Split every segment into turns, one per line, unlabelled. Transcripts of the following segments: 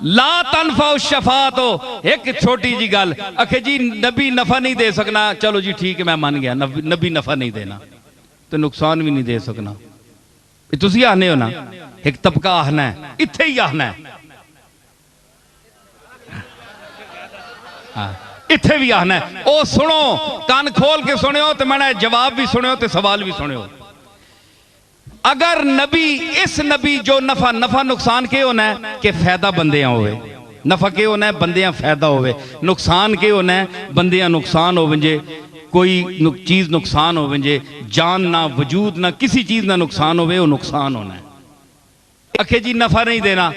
ला तनफा शफात हो। एक छोटी जी गल आखे जी नबी नफा नहीं दे सकना, चलो जी ठीक है मैं मान गया, नबी नफा नहीं देना तो नुकसान भी नहीं दे सकना। तुसी आने हो ना, एक तबका आखना है, इत्थे ही आखना है, इत्थे भी आखना है। ओ सुनो, कान खोल के सुनियो तो मैंने जवाब भी सुनियो तो सवाल भी सुनियो। अगर नबी इस नबी जो नफा नफा नुकसान के होना है कि फायदा बंदियां होवे, नफा के होना है बंदियां फायदा होवे, नुकसान के होना है बंदियां नुकसान हो वंजे, कोई चीज नुकसान हो वंजे, जान ना वजूद ना किसी चीज ना नुकसान होवे, वो नुकसान होना है। अखे जी नफा नहीं देना,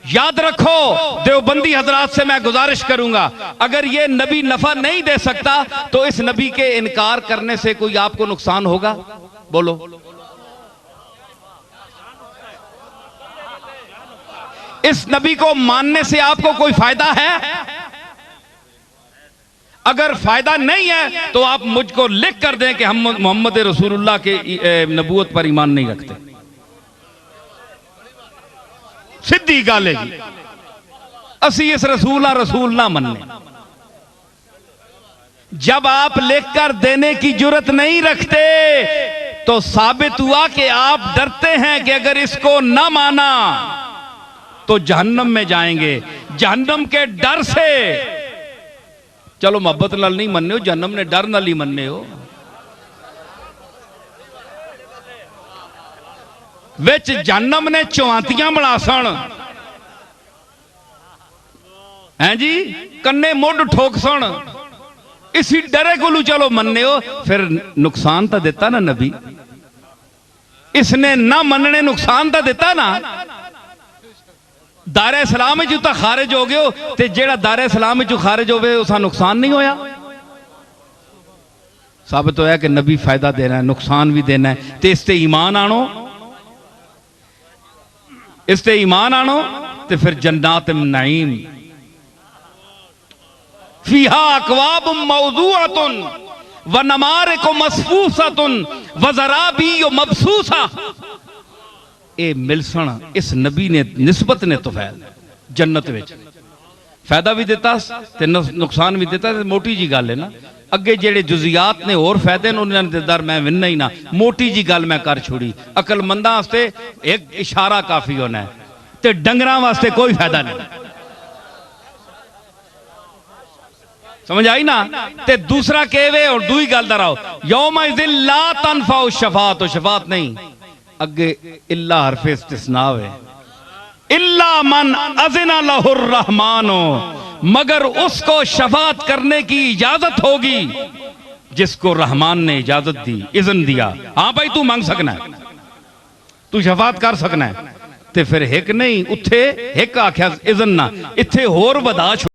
याद रखो देवबंदी हजरात से मैं गुजारिश करूंगा, अगर ये नबी नफा नहीं दे सकता तो इस नबी के इनकार करने से कोई आपको नुकसान होगा? बोलो। इस नबी को मानने से आपको कोई फायदा है? अगर फायदा नहीं है तो आप मुझको लिख कर दें कि हम मोहम्मद रसूलुल्लाह के नबूवत पर ईमान नहीं रखते। सीधी गल है जी, असी इस रसूल ना मनने। जब आप लिखकर देने की जुर्रत नहीं रखते तो साबित हुआ कि आप डरते हैं कि अगर इसको ना माना तो जहन्नम में जाएंगे। जहन्नम के डर से, चलो मोहब्बत नाल नहीं मनने हो, जहन्नम ने डर नाल ही मनने हो। विच जहन्नम ने चौंतियां बना सन, हैं जी, कन्ने मुड ठोक सन, इसी डरे को चलो मनने हो। फिर नुकसान तो दिता ना नबी, इसने ना मनने नुकसान तो दिता ना। दारे सलाम तो खारिज हो गए हो, ते जेड़ा दारे सलाम खारिज होवे उसका नुकसान नहीं होया। साबित होया कि नबी फायदा देना है, नुकसान भी देना है, ते इसते ईमान आनो, इसते ईमान आनो ते फिर जन्नात नईम फीहा अकवाब मौजूअतुन व नमारिक मसफूसतुन व ज़राबी मबसूसा। ए मिलसन इस नबी ने निस्बत ने तो जन्नत विच फायदा भी दिता ते नुकसान भी दिता। मोटी जी गल है ना, अगे जेड़े जुजियात ने और फायदे ने उन्होंने दर मैं विनना ही ना। मोटी जी गल मैं कर छोड़ी, अकलमंदा वास्ते एक इशारा काफी होना है ते डंगरा वास्ते कोई फायदा नहीं। समझ आई ना? ते दूसरा कहवे और दुई गल दराओ, यौम इज़िन ला तनफाउ शफात, शफात नहीं अगे इल्ला हरफे इस्तिस्ना है, इल्ला मन अज़िना लहुर रहमानो, मगर उसको शफात करने की इजाजत होगी जिसको रहमान ने इजाजत दी, इज़न दिया। हाँ भाई तू मांग सकना है, तू शफात कर सकना है, ते फिर एक नहीं उत्थे एक आख्या इज़न ना, इत्थे होर वधा